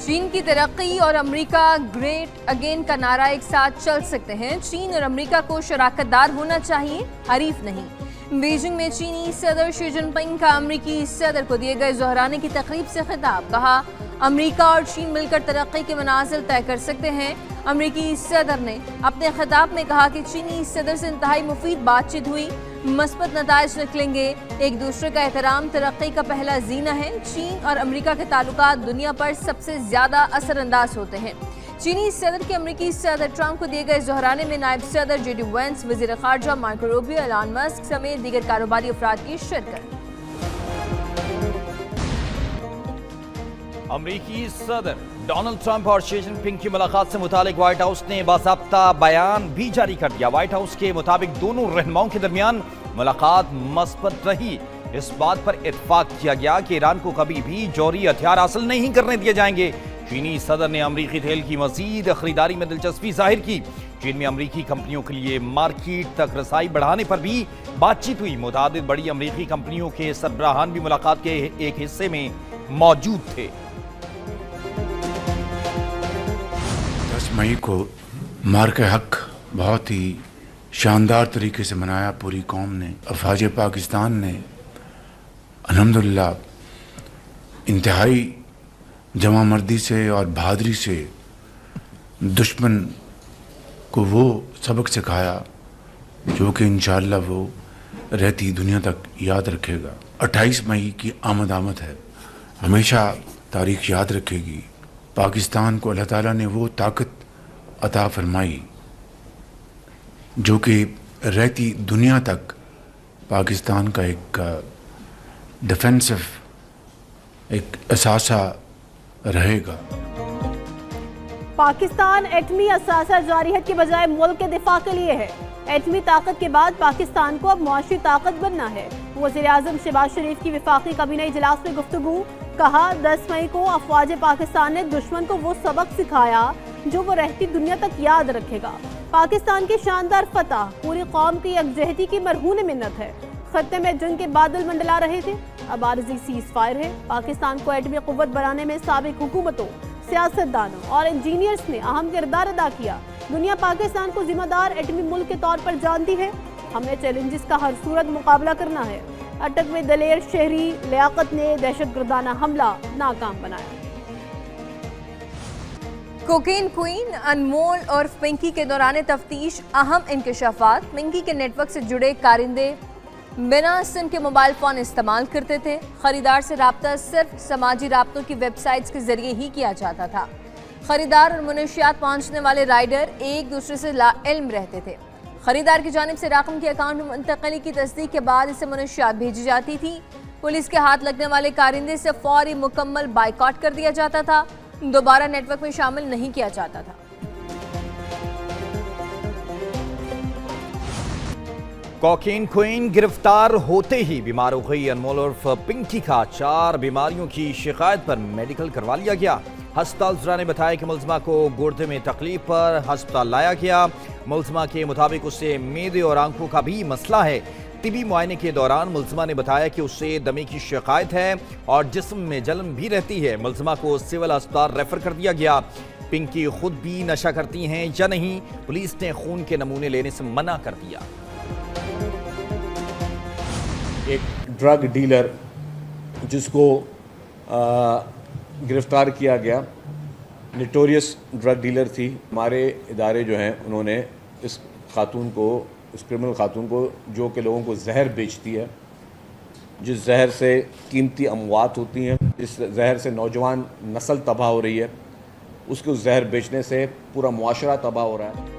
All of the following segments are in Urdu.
چین کی ترقی اور امریکہ گریٹ اگین کا نعرہ ایک ساتھ چل سکتے ہیں۔ چین اور امریکہ کو شراکت دار ہونا چاہیے، حریف نہیں۔ بیجنگ میں چینی صدر شی جن پنگ کا امریکی صدر کو دیے گئے ظہرانے کی تقریب سے خطاب، کہا امریکہ اور چین مل کر ترقی کے منازل طے کر سکتے ہیں۔ امریکی صدر نے اپنے خطاب میں کہا کہ چینی صدر سے انتہائی مفید بات چیت ہوئی، مثبت نتائج نکلیں گے۔ ایک دوسرے کا احترام ترقی کا پہلا زینہ ہے۔ چین اور امریکہ کے تعلقات دنیا پر سب سے زیادہ اثر انداز ہوتے ہیں۔ چینی صدر کے امریکی صدر ٹرمپ کو دیے گئے ظہرانے میں نائب صدر جے ڈی وینس، وزیر خارجہ مارکو روبیو، ایلان مسک سمیت دیگر کاروباری افراد کی شرکت۔ امریکی صدر ڈونلڈ ٹرمپ اور شی جن پنگ کی ملاقات سے متعلق وائٹ ہاؤس نے باضابطہ بیان بھی جاری کر دیا۔ وائٹ ہاؤس کے مطابق دونوں رہنماؤں کے درمیان ملاقات مثبت رہی۔ اس بات پر اتفاق کیا گیا کہ ایران کو کبھی بھی جوہری ہتھیار حاصل نہیں کرنے دیے جائیں گے۔ چینی صدر نے امریکی تیل کی مزید خریداری میں دلچسپی ظاہر کی۔ چین میں امریکی کمپنیوں کے لیے مارکیٹ تک رسائی بڑھانے پر بھی بات چیت ہوئی۔ متعدد بڑی امریکی کمپنیوں کے سربراہان بھی ملاقات کے ایک حصے میں موجود تھے۔ 10 مئی کو مارکہ حق بہت ہی شاندار طریقے سے منایا پوری قوم نے۔ افواج پاکستان نے الحمدللہ انتہائی جمع مردی سے اور بہادری سے دشمن کو وہ سبق سکھایا جو کہ انشاءاللہ وہ رہتی دنیا تک یاد رکھے گا۔ 28 مئی کی آمد ہے، ہمیشہ تاریخ یاد رکھے گی۔ پاکستان کو اللہ تعالیٰ نے وہ طاقت عطا فرمائی جو کہ رہتی دنیا تک پاکستان کا ایک ڈیفینسو ایک اثاثہ رہے گا۔ پاکستان ایٹمی اثاثہ جارحیت کے بجائے ملک کے دفاع کے لیے ہے۔ ایٹمی طاقت کے بعد پاکستان کو اب معاشی طاقت بننا ہے۔ وزیر اعظم شہباز شریف کی وفاقی کابینہ اجلاس میں گفتگو، کہا 10 مئی کو افواج پاکستان نے دشمن کو وہ سبق سکھایا جو وہ رہتی دنیا تک یاد رکھے گا۔ پاکستان کی شاندار فتح پوری قوم کی یکجہتی کی مرہون منت ہے۔ خطے میں جنگ کے بادل منڈلا رہے تھے، اب عارضی سیز فائر ہے۔ پاکستان کو ایٹمی قوت بنانے میں سابق حکومتوں، سیاستدانوں اور انجینئرز نے اہم کردار ادا کیا۔ دنیا پاکستان کو ذمہ دار ایٹمی ملک کے طور پر جانتی ہے۔ ہم نے چیلنجز کا ہر صورت مقابلہ کرنا ہے۔ اٹک میں دلیر شہری لیاقت نے دہشت گردانہ حملہ ناکام بنایا۔ کوکین کوئین انمول اور پنکی کے دوران تفتیش اہم انکشافات۔ پنکی کے نیٹ ورک سے جڑے کارندے بنا سم کے موبائل فون استعمال کرتے تھے۔ خریدار سے رابطہ صرف سماجی رابطوں کی ویب سائٹس کے ذریعے ہی کیا جاتا تھا۔ خریدار اور منشیات پہنچنے والے رائڈر ایک دوسرے سے لا علم رہتے تھے۔ خریدار کی جانب سے رقم کے اکاؤنٹ میں منتقلی کی تصدیق کے بعد اسے منشیات بھیجی جاتی تھی۔ پولیس کے ہاتھ لگنے والے کارندے سے فوری مکمل بائیکاٹ کر دیا جاتا تھا، دوبارہ نیٹ ورک میں شامل نہیں کیا جاتا تھا۔ کوکین کوئین گرفتار ہوتے ہی بیمار ہو گئی۔ انمول عرف پنکی کا 4 بیماریوں کی شکایت پر میڈیکل کروا لیا گیا۔ ہسپتال ذرا نے بتایا کہ ملزمہ کو گردے میں تکلیف پر ہسپتال لایا گیا۔ ملزمہ کے مطابق اسے معدے اور آنکھوں کا بھی مسئلہ ہے۔ طبی معائنے کے دوران ملزمہ نے بتایا کہ اسے دمے کی شکایت ہے اور جسم میں جلن بھی رہتی ہے۔ ملزمہ کو سول ہسپتال ریفر کر دیا گیا۔ پنکی خود بھی نشہ کرتی ہیں یا نہیں، پولیس نے خون کے نمونے لینے سے منع کر دیا۔ ایک ڈرگ ڈیلر جس کو گرفتار کیا گیا، نٹوریس ڈرگ ڈیلر تھی۔ ہمارے ادارے جو ہیں انہوں نے اس خاتون کو، اس کرمنل خاتون کو جو کہ لوگوں کو زہر بیچتی ہے، جس زہر سے قیمتی اموات ہوتی ہیں، جس زہر سے نوجوان نسل تباہ ہو رہی ہے، اس کو زہر بیچنے سے پورا معاشرہ تباہ ہو رہا ہے۔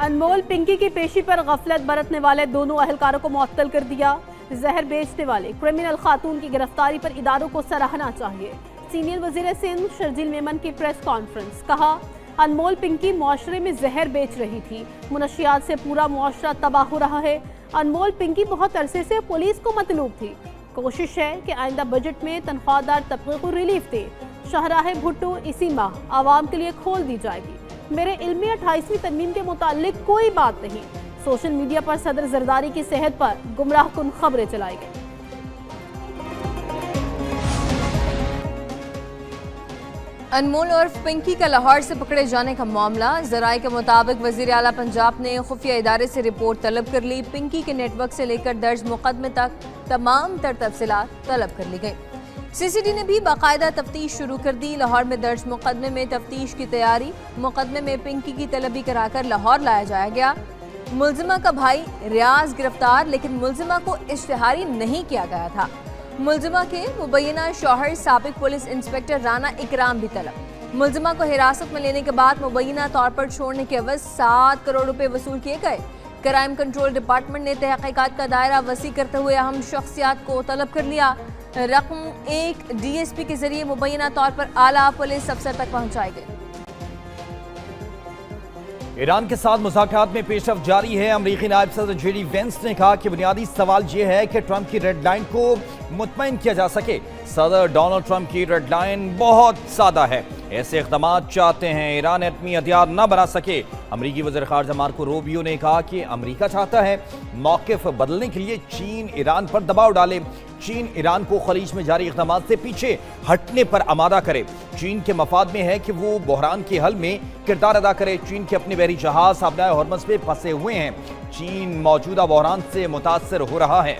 انمول پنکی کی پیشی پر غفلت برتنے والے دونوں اہلکاروں کو معطل کر دیا۔ زہر بیچنے والے کرمنل خاتون کی گرفتاری پر اداروں کو سراہنا چاہیے۔ سینئر وزیر سندھ شرجیل میمن کی پریس کانفرنس، کہا انمول پنکی معاشرے میں زہر بیچ رہی تھی، منشیات سے پورا معاشرہ تباہ ہو رہا ہے۔ انمول پنکی بہت عرصے سے پولیس کو مطلوب تھی۔ کوشش ہے کہ آئندہ بجٹ میں تنخواہ دار طبقے کو ریلیف دے۔ شاہراہ بھٹو اسی ماہ عوام کے لیے کھول دی جائے گی۔ میرے علم میں 28ویں ترمیم کے متعلق کوئی بات نہیں۔ سوشل میڈیا پر صدر زرداری کی صحت پر گمراہ کن خبریں چلائی گئی۔ انمول اور پنکی کا لاہور سے پکڑے جانے کا معاملہ، ذرائع کے مطابق وزیر اعلیٰ پنجاب نے خفیہ ادارے سے رپورٹ طلب کر لی۔ پنکی کے نیٹ ورک سے لے کر درج مقدمے تک تمام تر تفصیلات طلب کر لی گئی۔ سی سی ڈی نے بھی باقاعدہ تفتیش شروع کر دی۔ لاہور میں درج مقدمے میں تفتیش کی تیاری، مقدمے میں پنکی کی طلبی کرا کر لاہور لایا جایا گیا۔ ملزمہ کا بھائی ریاض گرفتار، لیکن ملزمہ کو اشتہاری نہیں کیا گیا تھا۔ ملزمہ کے مبینہ شوہر سابق پولیس انسپکٹر رانا اکرام بھی طلب۔ ملزمہ کو حراست میں لینے کے بعد مبینہ طور پر چھوڑنے کے عوض 7 کروڑ روپے وصول کیے گئے۔ کرائم کنٹرول ڈپارٹمنٹ نے تحقیقات کا دائرہ وسیع کرتے ہوئے اہم شخصیات کو طلب کر لیا۔ رقم 1 ڈی ایس پی کے ذریعے مبینہ طور پر اعلیٰ پولیس افسر تک پہنچائی گئی۔ ایران کے ساتھ مذاکرات میں پیش رفت جاری ہے۔ امریکی نائب صدر جے ڈی وینس نے کہا کہ بنیادی سوال یہ ہے کہ ٹرمپ کی ریڈ لائن کو مطمئن کیا جا سکے۔ صدر ڈونلڈ ٹرمپ کی ریڈ لائن بہت سادہ ہے، ایسے اقدامات چاہتے ہیں ایران ایٹمی ہتھیار نہ بنا سکے۔ امریکی وزیر خارجہ مارکو روبیو نے کہا کہ امریکہ چاہتا ہے موقف بدلنے کے لیے چین ایران پر دباؤ ڈالے، چین ایران کو خلیج میں جاری اقدامات سے پیچھے ہٹنے پر آمادہ کرے۔ چین کے مفاد میں ہے کہ وہ بحران کے حل میں کردار ادا کرے۔ چین کے اپنے بحری جہاز آبنائے ہرمز پہ پھنسے ہوئے ہیں۔ چین موجودہ بحران سے متاثر ہو رہا ہے۔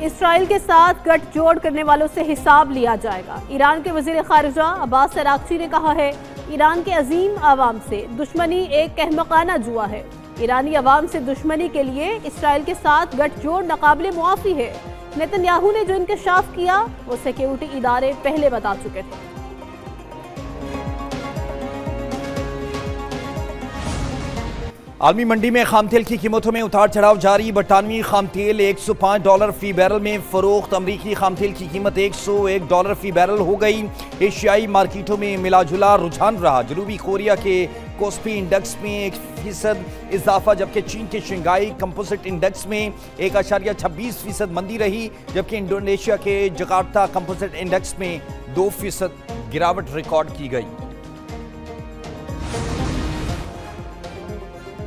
اسرائیل کے ساتھ گٹھ جوڑ کرنے والوں سے حساب لیا جائے گا۔ ایران کے وزیر خارجہ عباس عراقچی نے کہا ہے، ایران کے عظیم عوام سے دشمنی ایک احمقانہ جوا ہے۔ ایرانی عوام سے دشمنی کے لیے اسرائیل کے ساتھ گٹھ جوڑ ناقابل معافی ہے۔ نیتن یاہو نے جو انکشاف کیا وہ سیکیورٹی ادارے پہلے بتا چکے تھے۔ عالمی منڈی میں خام تیل کی قیمتوں میں اتار چڑھاؤ جاری۔ برطانوی خام تیل $105 فی بیرل میں فروخت۔ امریکی خام تیل کی قیمت $101 فی بیرل ہو گئی۔ ایشیائی مارکیٹوں میں ملا جلا رجحان رہا۔ جنوبی کوریا کے کوسپی انڈیکس میں 1% اضافہ، جبکہ چین کے شنگھائی کمپوزٹ انڈیکس میں 1.26% مندی رہی، جبکہ انڈونیشیا کے جکارتا کمپوزٹ انڈیکس میں 2% گراوٹ ریکارڈ کی گئی۔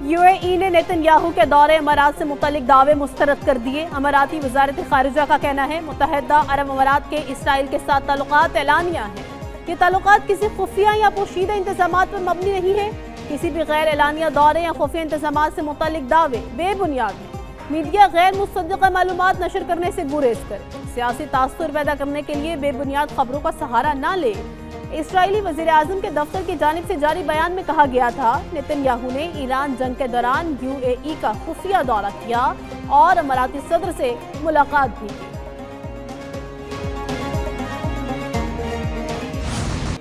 یو اے ای نے نیتن یاہو کے دورے امارات سے متعلق دعوے مسترد کر دیے۔ اماراتی وزارت خارجہ کا کہنا ہے متحدہ عرب امارات کے اسرائیل کے ساتھ تعلقات اعلانیہ ہیں۔ یہ تعلقات کسی خفیہ یا پوشیدہ انتظامات پر مبنی نہیں ہے۔ کسی بھی غیر اعلانیہ دورے یا خفیہ انتظامات سے متعلق دعوے بے بنیاد ہیں۔ میڈیا غیر مصدقہ معلومات نشر کرنے سے گریز کرے۔ سیاسی تاثر پیدا کرنے کے لیے بے بنیاد خبروں کا سہارا نہ لے۔ اسرائیلی وزیر اعظم کے دفتر کی جانب سے جاری بیان میں کہا گیا تھا، نیتن یاہو نے ایران جنگ کے دوران یو اے ای کا خفیہ دورہ کیا اور اماراتی صدر سے ملاقات بھی کی۔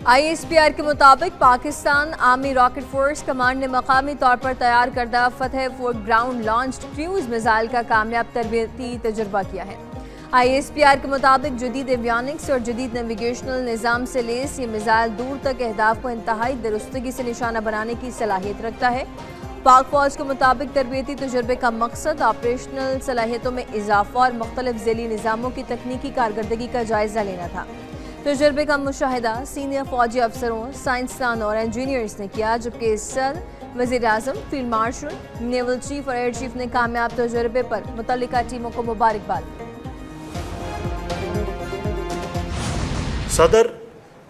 آئی ایس پی آر کے مطابق Pakistan army rocket force command نے مقامی طور پر تیار کردہ فتح فورٹ گراؤنڈ لانچڈ کروز میزائل کا کامیاب تربیتی تجربہ کیا ہے۔ آئی ایس پی آر کے مطابق جدید ایویانکس اور جدید نیویگیشنل نظام سے لیس یہ میزائل دور تک اہداف کو انتہائی درستگی سے نشانہ بنانے کی صلاحیت رکھتا ہے۔ پاک فوج کے مطابق تربیتی تجربے کا مقصد آپریشنل صلاحیتوں میں اضافہ اور مختلف ذیلی نظاموں کی تکنیکی کارکردگی کا جائزہ لینا تھا۔ تجربے کا مشاہدہ سینئر فوجی افسروں، سائنسدان اور انجینئرز نے کیا، جبکہ صدر، وزیر اعظم، فیلڈ مارشل، نیول چیف اور ایئر چیف نے کامیاب تجربے پر متعلقہ ٹیموں کو مبارکباد دی۔ صدر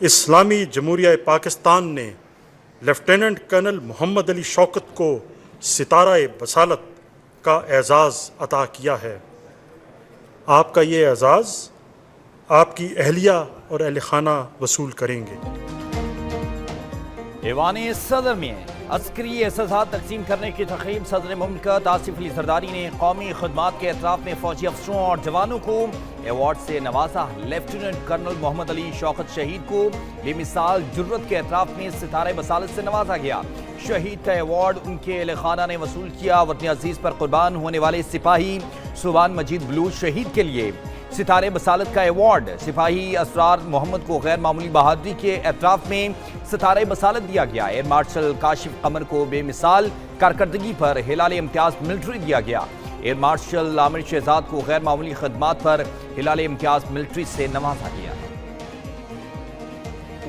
اسلامی جمہوریہ پاکستان نے لیفٹیننٹ کرنل محمد علی شوکت کو ستارہ بصالت کا اعزاز عطا کیا ہے۔ آپ کا یہ اعزاز آپ کی اہلیہ اور اہل خانہ وصول کریں گے۔ ایوان صدر میں عسکری اعزازات تقسیم کرنے کی تقریب صدر مملکت آصف علی زرداری نے قومی خدمات کے اطراف میں فوجی افسروں اور جوانوں کو ایوارڈ سے نوازا۔ لیفٹیننٹ کرنل محمد علی شوکت شہید کو بے مثال جرت کے اطراف میں ستارہ بصالت سے نوازا گیا۔ شہید کا ایوارڈ ان کے اہل خانہ نے وصول کیا۔ وطن عزیز پر قربان ہونے والے سپاہی سبحان مجید بلوچ شہید کے لیے ستارہ بصالت کا ایوارڈ سپاہی اسرار محمد کو غیر معمولی بہادری کے اعتراف میں ستارہ بصالت دیا گیا۔ ایئر مارشل کاشف قمر کو بے مثال کارکردگی پر ہلال امتیاز ملٹری دیا گیا۔ ایئر مارشل عامر شہزاد کو غیر معمولی خدمات پر ہلال امتیاز ملٹری سے نوازا گیا۔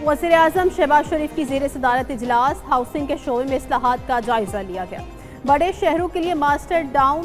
وزیر اعظم شہباز شریف کی زیر صدارت اجلاس ہاؤسنگ کے شعبے میں اصلاحات کا جائزہ لیا گیا۔ بڑے شہروں کے لیے ماسٹر ڈاؤن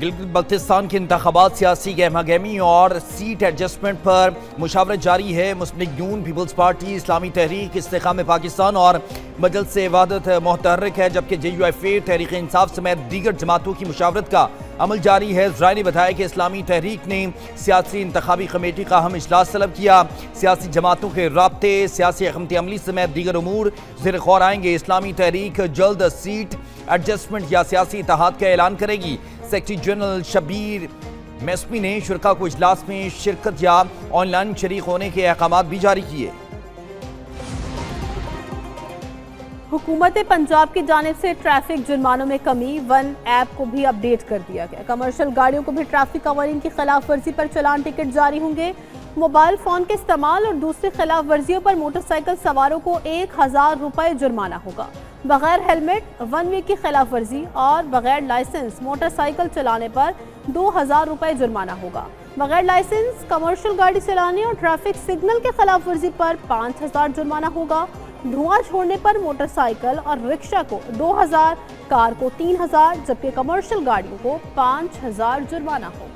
گلگت بلتستان کے انتخابات سیاسی گہما گہمی اور سیٹ ایڈجسٹمنٹ پر مشاورت جاری ہے۔ مسلم لیگ نون، پیپلز پارٹی، اسلامی تحریک، استحکام پاکستان اور مجلس وحدت متحرک ہے، جبکہ JUIF، تحریک انصاف سمیت دیگر جماعتوں کی مشاورت کا عمل جاری ہے۔ ذرائع نے بتایا کہ اسلامی تحریک نے سیاسی انتخابی کمیٹی کا اہم اجلاس طلب کیا۔ سیاسی جماعتوں کے رابطے، سیاسی حکمت عملی سمیت دیگر امور زیر غور آئیں گے۔ اسلامی تحریک جلد سیٹ ایڈجسٹمنٹ یا سیاسی اتحاد کا اعلان کرے گی۔ سیکرٹری جنرل شبیر میسمی نے شرکاء کو اجلاس میں شرکت یا آن لائن شریک ہونے کے احکامات بھی جاری کیے۔ حکومت پنجاب کی جانب سے ٹریفک جرمانوں میں کمی، ون ایپ کو بھی اپ ڈیٹ کر دیا گیا۔ کمرشل گاڑیوں کو بھی ٹریفک قوانین کی خلاف ورزی پر چلان ٹکٹ جاری ہوں گے۔ موبائل فون کے استعمال اور دوسری خلاف ورزیوں پر موٹر سائیکل سواروں کو 1000 روپے جرمانہ ہوگا۔ بغیر ہیلمٹ، ون وے کی خلاف ورزی اور بغیر لائسنس موٹر سائیکل چلانے پر 2000 روپے جرمانہ ہوگا۔ بغیر لائسنس کمرشل گاڑی چلانے اور ٹریفک سگنل کے خلاف ورزی پر 5000 جرمانہ ہوگا۔ دھواں چھوڑنے پر موٹر سائیکل اور رکشہ کو 2000، کار کو 3000، جبکہ کمرشل گاڑیوں کو 5000 جرمانہ ہوگا۔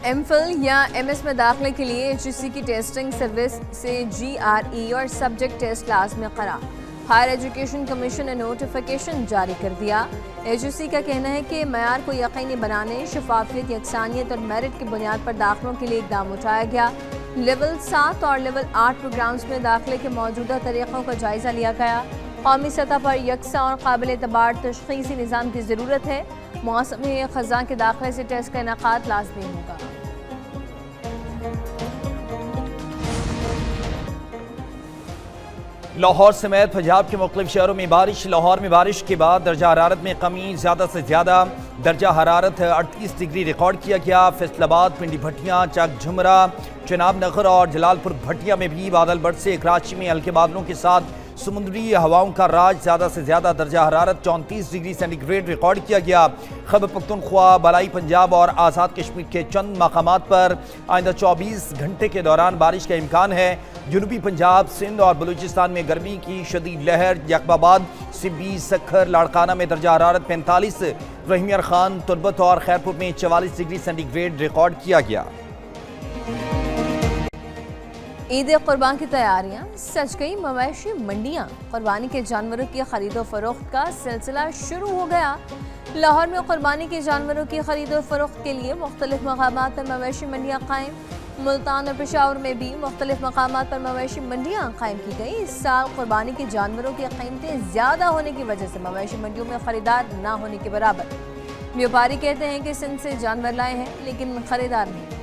ایم فل یا ایم ایس میں داخلے کے لیے HEC کی ٹیسٹنگ سروس سے GRE اور سبجیکٹ ٹیسٹ لازمی قرار۔ ہائر ایجوکیشن کمیشن نے نوٹیفیکیشن جاری کر دیا۔ HEC کا کہنا ہے کہ معیار کو یقینی بنانے، شفافیت، یکسانیت اور میرٹ کی بنیاد پر داخلوں کے لیے اقدام اٹھایا گیا۔ لیول 7 اور لیول 8 پروگرامز میں داخلے کے موجودہ طریقوں کا جائزہ لیا گیا۔ قومی سطح پر یکساں اور قابل اعتبار تشخیصی نظام کی ضرورت ہے۔ موسم خزاں کے داخلے سے ٹیسٹ کا انعقاد لازمی ہوگا۔ لاہور سمیت پنجاب کے مختلف شہروں میں بارش۔ لاہور میں بارش کے بعد درجہ حرارت میں کمی، زیادہ سے زیادہ درجہ حرارت 38 ڈگری ریکارڈ کیا گیا۔ فیصل آباد، پنڈی بھٹیاں، چک جھمرا، چناب نگر اور جلال پور بھٹیا میں بھی بادل برسے۔ کراچی میں ہلکے بادلوں کے ساتھ سمندری ہواؤں کا راج، زیادہ سے زیادہ درجہ حرارت 34 ڈگری سینٹی گریڈ ریکارڈ کیا گیا۔ خیبر پختونخوا، بالائی پنجاب اور آزاد کشمیر کے چند مقامات پر آئندہ 24 گھنٹے کے دوران بارش کا امکان ہے۔ جنوبی پنجاب، سندھ اور بلوچستان میں گرمی کی شدید لہر۔ یعقوب آباد، سبی، سکھر، لاڑکانہ میں درجہ حرارت 45، رحیم یار خان، تربت اور خیرپور میں 44 ڈگری سینٹی گریڈ ریکارڈ کیا گیا۔ عید قربان کی تیاریاں سج گئی۔ مویشی منڈیاں، قربانی کے جانوروں کی خرید و فروخت کا سلسلہ شروع ہو گیا۔ لاہور میں قربانی کے جانوروں کی خرید و فروخت کے لیے مختلف مقامات پر مویشی منڈیاں قائم۔ ملتان اور پشاور میں بھی مختلف مقامات پر مویشی منڈیاں قائم کی گئی۔ اس سال قربانی کے جانوروں کی قیمتیں زیادہ ہونے کی وجہ سے مویشی منڈیوں میں خریدار نہ ہونے کے برابر۔ بیوپاری کہتے ہیں کہ سندھ سے جانور لائے ہیں لیکن خریدار نہیں۔